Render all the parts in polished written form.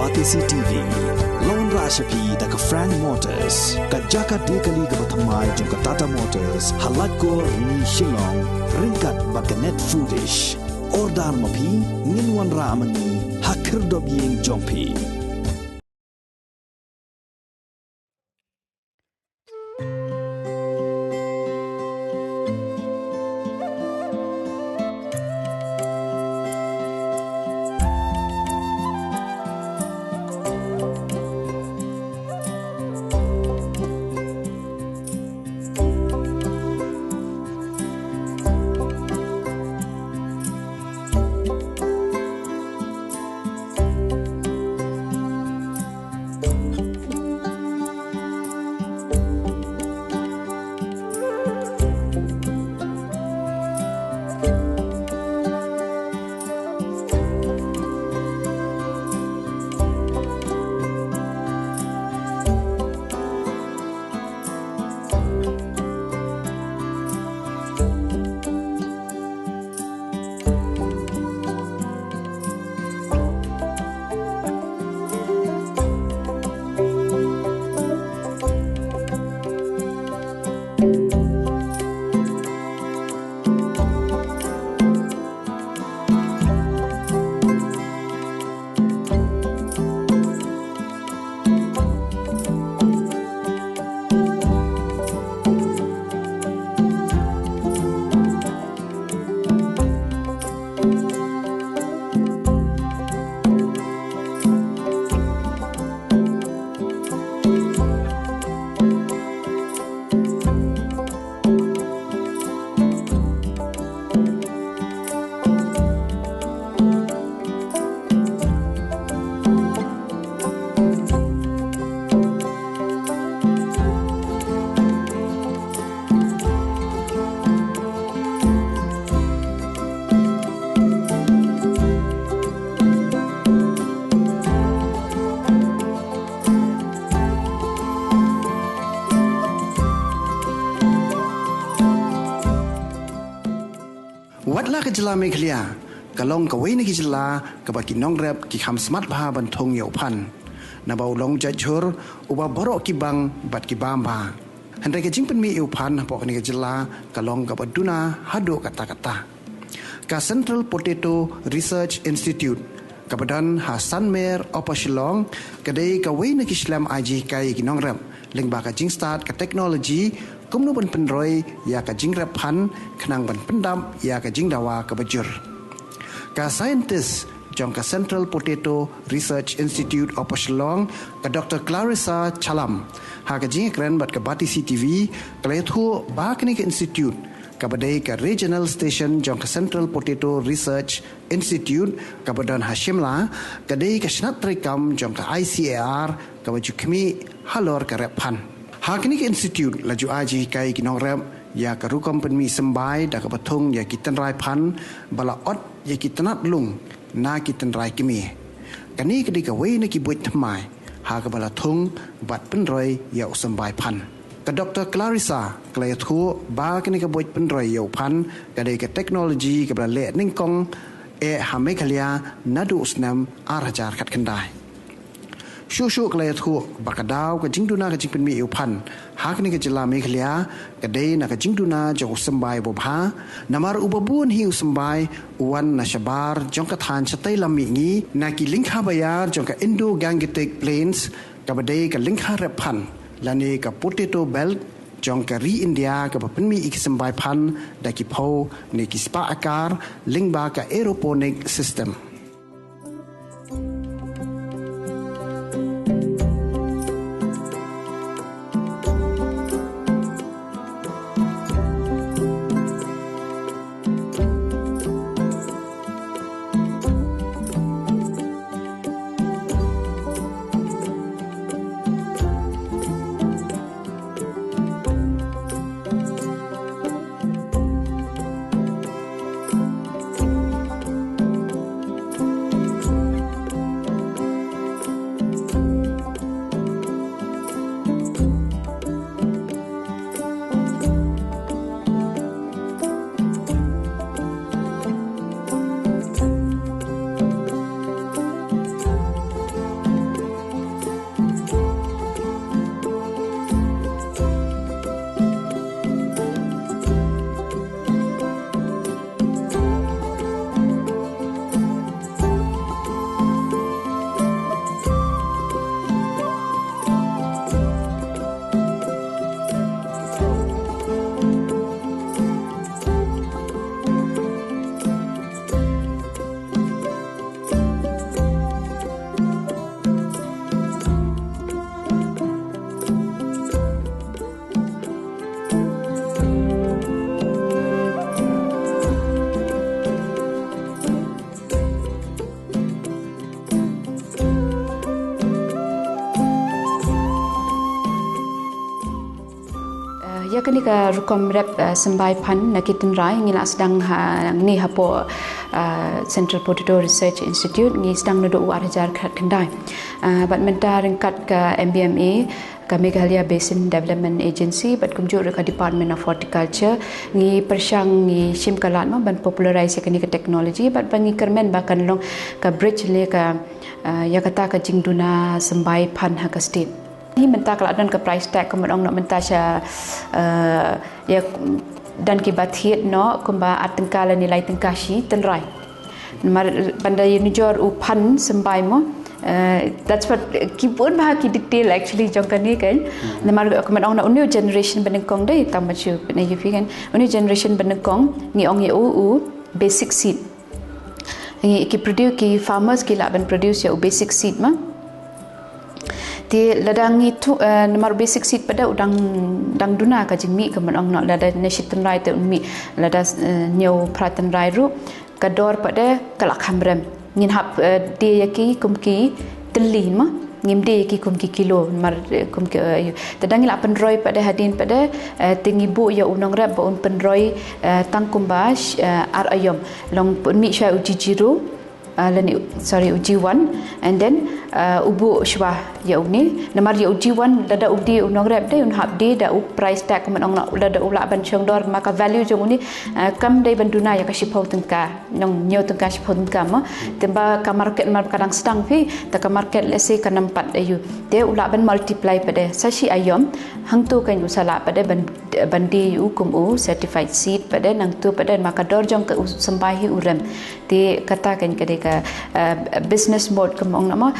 kabati CCTV Lone Rashapi daga Frank Motors kajaka dekali ga bathamai jong ka Tata Motors halat ko ni Shillong ringkat baga net foodish ordar mapi ninwan ramani hakir dob yeng jongpi Jela Meghalaya kalong kawai nagi jela kabaki nongrep ki kham smart bha bantong yau Phan nabau long jajur uba borok ki bang bat ki bamba handai ke Jingpynmih yau Phan pok nagi jela kalong ka Duna hado kata-kata ka Central Potato Research Institute kabadan Hasan Mer Opashilong kadai kawai nagi Islam aji kai ki nongrep leng ba ka Jingstart ka technology kumnu ban penroi ya ka jingrap Phan khnang ban pendam ya ka jingdawa ka bajur ka scientist jong ka Central Potato Research Institute of Shillong ka Dr. Clarissa Chalam ha ka jingkran bat ka bati CCTV klethu ba kni ka institute ka badai ka regional station jong ka Central Potato Research Institute ka badan Hashimla ka dei ka snat trikam jong ka ICAR ka bajukmi halor ka rap Phan Hakini Institute laju aji kai kinong rem ya karu company sembai da kapatung ya kitan rai Phan bala ot ya kitanat lung na kitan rai kimi kani kedi ka wei na ki buit thamai ha ka bala thung bat penroi ya sembai Phan ka Dr. Clarissa Claythu ba kani ka buit penroi ya Phan ka dei ka technology ka bala le ningkong e ha Meghalaya nadu usnam arhajar khat khandai Shushu Claythu bakadaw ka Duna ka Jingpynmih yau Phan hakni ka jela Meghalaya ka dei na ka Duna jong sembai bobha namar ubabun hi sembai uwan na shabar jong ka than chatai lami ngi na ki lingkha bayar jong ka Indo Gangetic Plains ka badai ka lingkha rep Phan lani ka potato belt jong ka ri India ka Jingpynmih ik sembai Phan da ki pho ne ki spa akar lingba ka aeroponic system ya kan ka rukom rep sembai Phan na kitin rai ngila sedang ni hapo Central Potato Research Institute ngi sedang nodo warjar kendai bat mentar ringkat ka MBMA ka Meghalaya Basin Development Agency bat kumjuk ka Department of Horticulture ngi persang ngi sim kalat ma ban popularize ka ni ka technology bat bangi kermen bakan long ka bridge le ka ya kata ka Duna sembai Phan ha ka state ni mentah kalau dan ke price tag kemudian nak mentah ya dan kibathiat no kumba atengkala nilai tengkashi tenrai bandai nijor Phan sembai mo that's what kipun bah ki detail actually jongkan ni kan namar kemudian nak new generation benengkong dai tamachu na you kan new generation benengkong ni ong ye basic seed ni ki produce ki farmers ki la ban produce ya basic seed ma di ladang itu nomor basic seed pada udang Duna ka Jingpynmih ke menong nak lada nation rai te unmi lada new pratan rai ru kador pada kalak hamram ngin hap dia yaki kumki telin ma ngim dia yaki kumki kilo mar kumki tadang ila penroi pada hadin pada tingibu ya unong rap ba un penroi tangkumbas ar ayom long mi sha uji jiru uji 1 and then ubu shwa ya uni namar ya uji 1 dada udi unong rap dai un hab di da price tag menong nak dada ula ban chong dor maka value jong uni kam dai ban Duna ya ka shipau tengka nong nyo tengka shipau tengka ma temba ka market mar kadang sedang pi ta ka market let's say ka 4 ayu dia ula ban multiply pada sashi ayom hang tu kan usala pada bandi hukum certified seed pada nang tu pada maka dor jong ke sembahi uram di katakan ke business mode kemong nama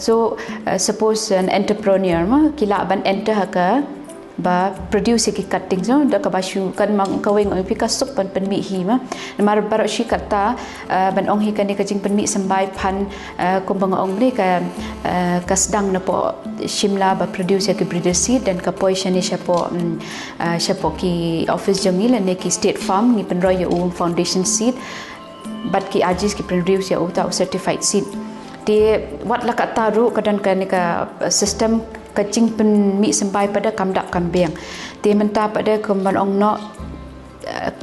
so suppose an entrepreneur ma kila ban enter ka ba produce ki cutting so da ka basu kan mang kawing ong pika sup ban penmi hi ma mar barok shi kata ban ong hi kan ka Jingpynmih sembai Phan kumbang ong ni ka sedang na po shimla ba produce ki breeder seed dan ka position ni siapa ki office jangil ne ki state farm ni penroy ya foundation seed but ki ajis ki produce ya uta certified seed di wat la kata ru kadan kan ka system ka Jingpynmih sembai pada kamdak kambing di mentah pada kemban ong no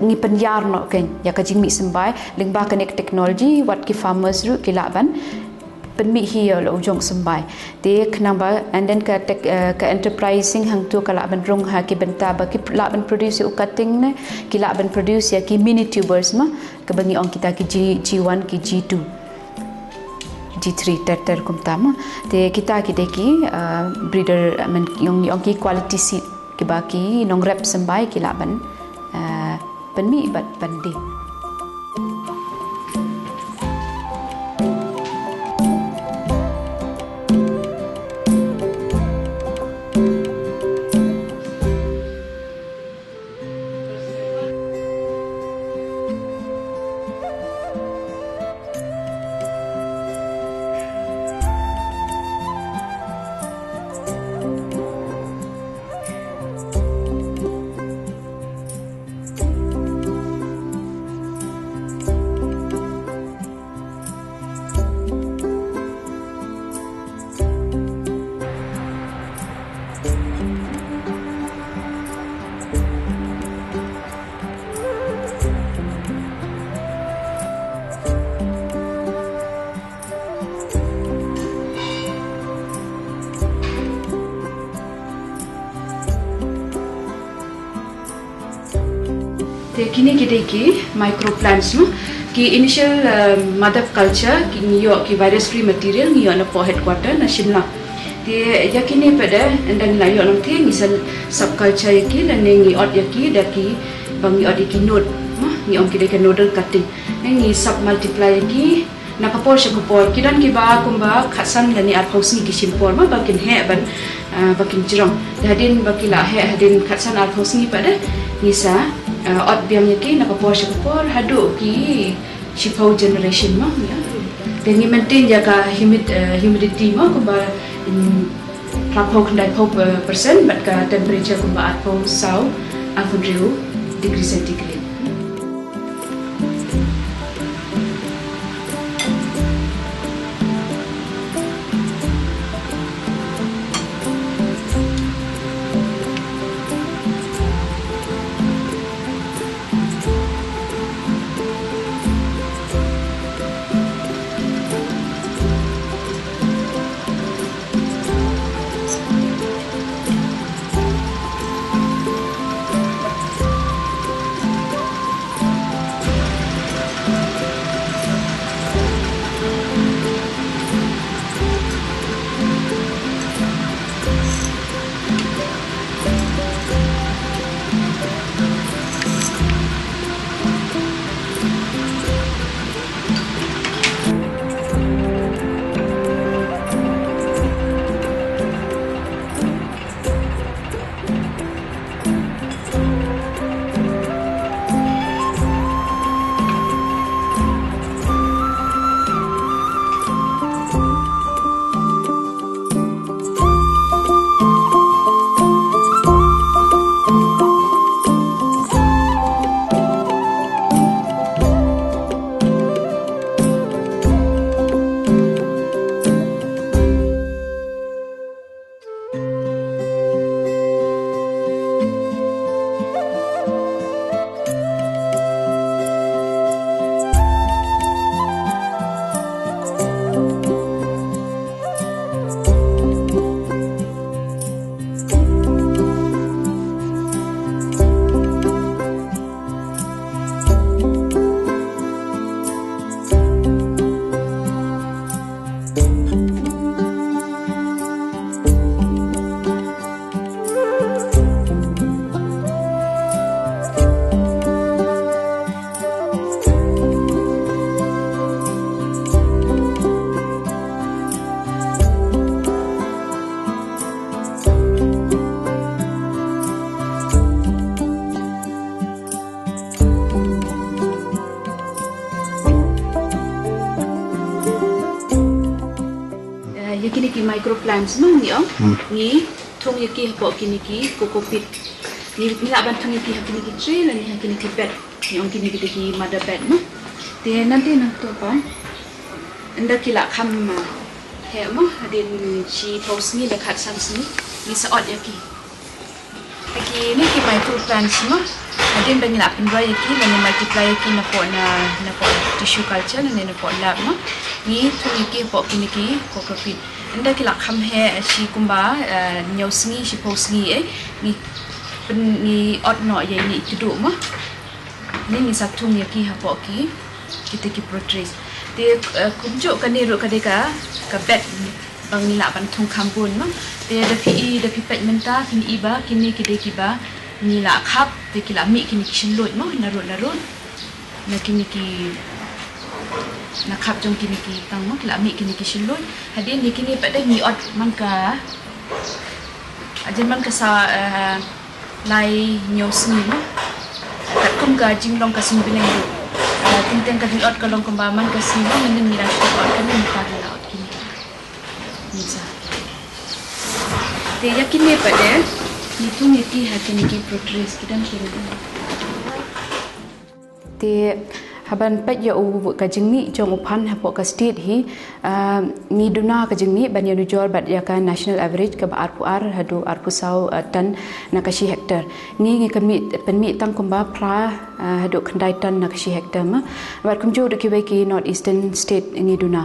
ngi penyar no kan ya ka Jingpynmih sembai lingba kan teknologi wat ki farmers ru ki laban penmi hiya lo ujong sembai di kenamba and then ka enterprising hang tu ka laban rong ha ki benta ba ki laban produce cutting ne ki laban produce ya ki mini tubers ma ka bangi ong kita ki G1 ki G2 G3 ter kumtama te kita ki deki breeder men yong ki quality seed ki baki nong rep sembai ki laban penmi bat bandi kini kita ki microplants no ki initial mother culture ki ngiyo ki virus free material ngiyo na po headquarter na Shimla ti yakini pada dan layo nang ti misal subculture ki dan ngi od yaki daki bangi od ki node ngi om ki de nodal cutting ngi sub multiply ki nakapor siya kupor kidan ki ba kumba khasan lani ar housing ki simpor ma bakin he ban bakin jirong hadin bakila he hadin khasan ar housing pada nisa od biam yaki nakapor siya kupor hadu ki shipau generation ma ya then ni maintain jaga humidity ma kumba rapau kendai pau persen but ka temperature kumba atau sau 100 degree centigrade. Yakini microplants no ni ong ni thong yaki hapo kini ki kokopit ni nak ban thong yaki hakini ki tree la ni hakini ki bed ni ong kini ki mother bed no te nanti nak to pa anda kila kham he mo adin chi post ni dekat sans ni saot yaki ni ki microplants no adin bang nak pinroi yaki la ni multiply yaki na po tissue culture na po lab no ni thong yaki po kini ki kokopit anda kila kham he si kumba nyosngi si posngi ni ot no ye ni tudu ma ni satung ye ki hapo ki kita ki portrays te kumjo kani ro kadeka ka bet bang ni la ban thong khambun ma te da pipet menta kini iba kini kide kiba ni la khap te kila mi kini kishlot ma narut na kini ki nakap jong kini ki tang mo kila mi kini ki shiloi hadin ni kini pada ni ot man ka ajen man ka sa lai nyos ni mo kat kum ka jinglong ka sim bineng du tinteng ka ni ot ka long kumba man ka sim mo men ni ra ot ka ni ka la ot kini ni sa te yakini pada ni tu ni ki ha kini ki progress kidan kini te haban pet ya u ka jingmi jong uphan hapo ka state hi ni Duna ka jingmi ban ya nujor bat ya ka national average ka arpuar hadu arpusau tan nakashi hektar ni kami penmi tang kumba pra hadu khandai tan nakashi hektar ma bat kumjo de ki north eastern state ni Duna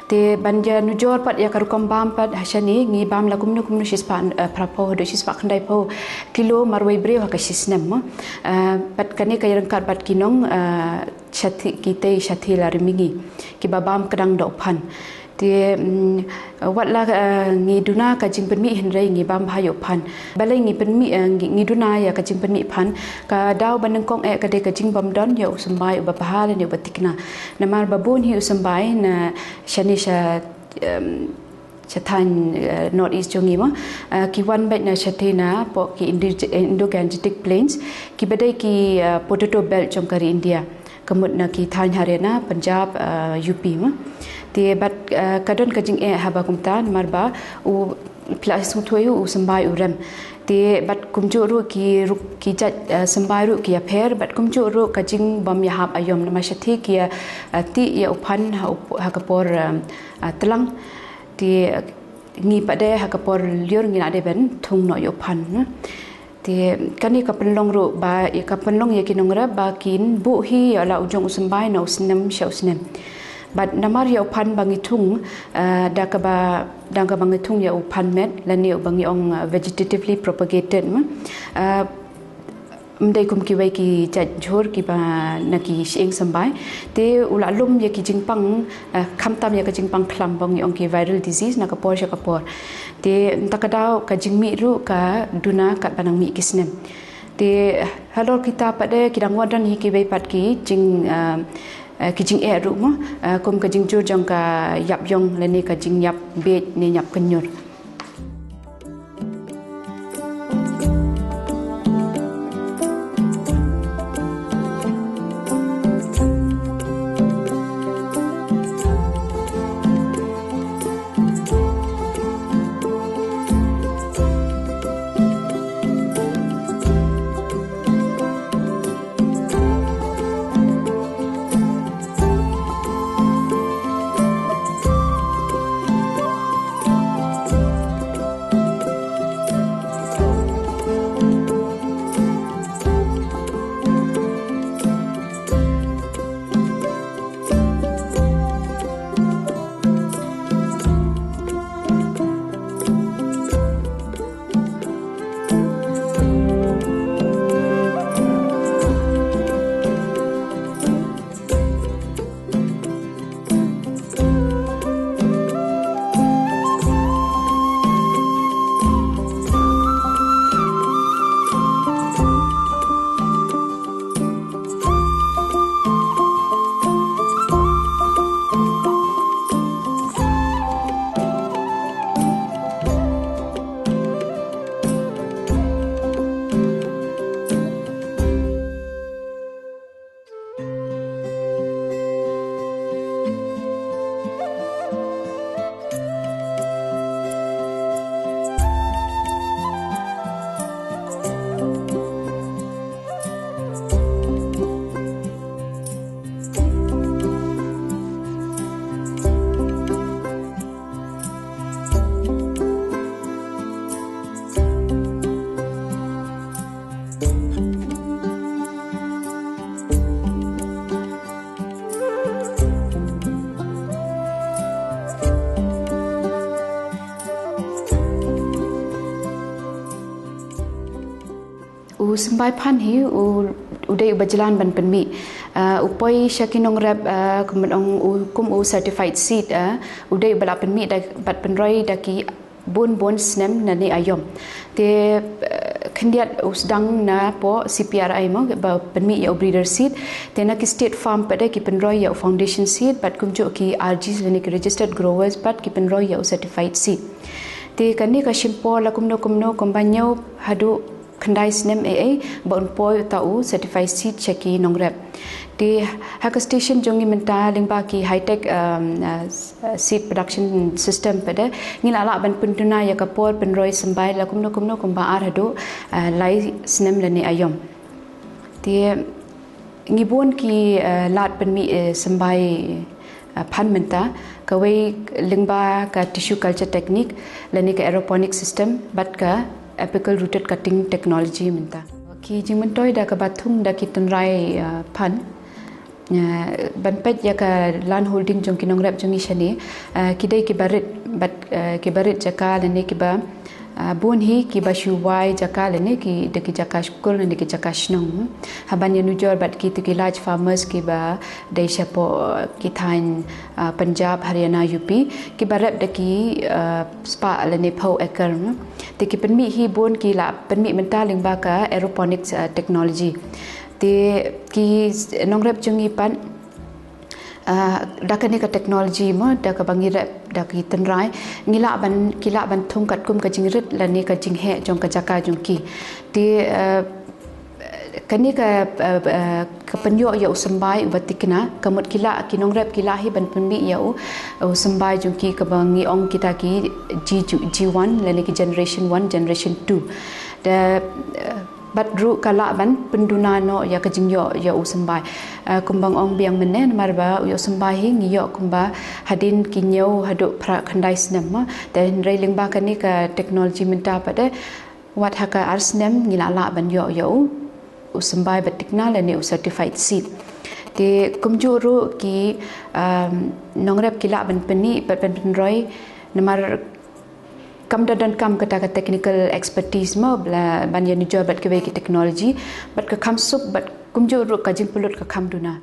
te banja nujor pat ya karukom bam pat hashani ngi bam la kumnu shispa prapo hadu shispa khandai po kilo marwai bre wa ka shisnem ma pat kani ka rangkat bat kinong chati kita chati la rimingi ki babam kadang dok phan ti watla ngi Duna ka Jingpynmih hinrai ngi bam bhayo phan balai ngi penmi ngi Duna ya ka Jingpynmih phan ka daw banengkong ka de ka Jingbam don ya usmbai ubahal ni ubatikna namar babun hi usmbai na shanisha chathan north east jongi ma ki one bed na chathena po ki Indo-Gangetic plains ki badai ki potato belt jong kari India kemud na ki Than Haryana Punjab UP ma te bat kadon kajing haba kumtan marba u plas thoi u sambai uram te bat kumjo ru ki jat sambai ru ki apher bat kumjo ru kajing bam ya hab ayom na shathi ki ti ya uphan ha kapor telang ti ngi pade ha kapor lior ngi na de ben thung no yo phan te kani kapenlong ru ba kapenlong ye kinongra ba kin bu hi ala ujong usmbai no usnem shausnem bat namar ya uphan bangi thung da ka bangi thung ya uphan met lani bangi ong vegetatively propagated ma mdai kum ki wai ki chat jhor ki ba naki sheng sambai te ula lum ye ki jingpang khamtam ya ka jingpang khlam bang ong ki viral disease na ka por sha ka por te takadaw ka jingmi ru ka Duna kat banang mi kisnem te halor kita pada kidang wadan hi ki bai pat ki jing ru mo kum ka jing jur jong ka yap yong leni ka jing yap bet ni yap kenyur sembai phan hi udai berjalan ban penmi upoi shakinong rap kemenong kum certified seed udai bala penmi bat penroi daki bon snem nani ayom te kendiat usdang na po CPRI mo ba penmi ya breeder seed te na ki state farm pada ki penroi ya foundation seed bat kumjo ki RGs lani ki registered growers bat ki penroi ya certified seed te kani ka shimpo la kumno kombanyo hadu kendai snem bon poi tau certified seed cheki nongrep di Hektar station jongi menta lingba ki high tech seed production system pada ngilala ban penduna ya kapor penroi sembai la kumno kumba ar hadu lai snem lani ayom di ngibon ki lat penmi sembai Phan menta kawai lingba ka tissue culture technique lani ka aeroponic system bat ka apical rooted cutting technology menta ki jingmentoi da ka bathung da ki tanrai Phan banpet ya ka land holding jong ki nongrap jong ishani kidai ki barit bat ki barit jaka lani ki ba bon hi ki ba shuwai jaka lani ki de ki jaka skul lani ki jaka shnong haban ya nujor bat ki to ki large farmers ki ba dai shapo ki thain Punjab Haryana UP ki barap de ki spa lani phau ekar te ki penmi hi bon ki la penmi menta lingba ka aeroponics technology te ki nongrap jungi pan dakani ka technology mo da ka bangi rap da ki tanrai ngila ban thung kat kum ka jingrit lani ka jinghe jong ka jaka jong ki te kani ka penyo ya usambai batikna kamut kila ki nongrap kila hi ban penmi ya usambai jong ki ka bangi ong kita ki G1 lani ki generation 1 generation 2 da bat ru kala ban penduna no ya kajingyo ya usambai kumbang ong biang menen marba yo sambai hi ngiyo kumba hadin kinyo hadu pra khandai snam dan railing ba kani ka technology menta pada wat haka arsnem ngilala ban yo usambai batikna lani certified seed te kumjuru ki nongrap kila ban peni ban roi namar kam dan kam kata ka technical expertise mo bla ban ya ni job bat ke ki technology bat ka kam sup bat kumjo ru ka jing pulut ka kam duna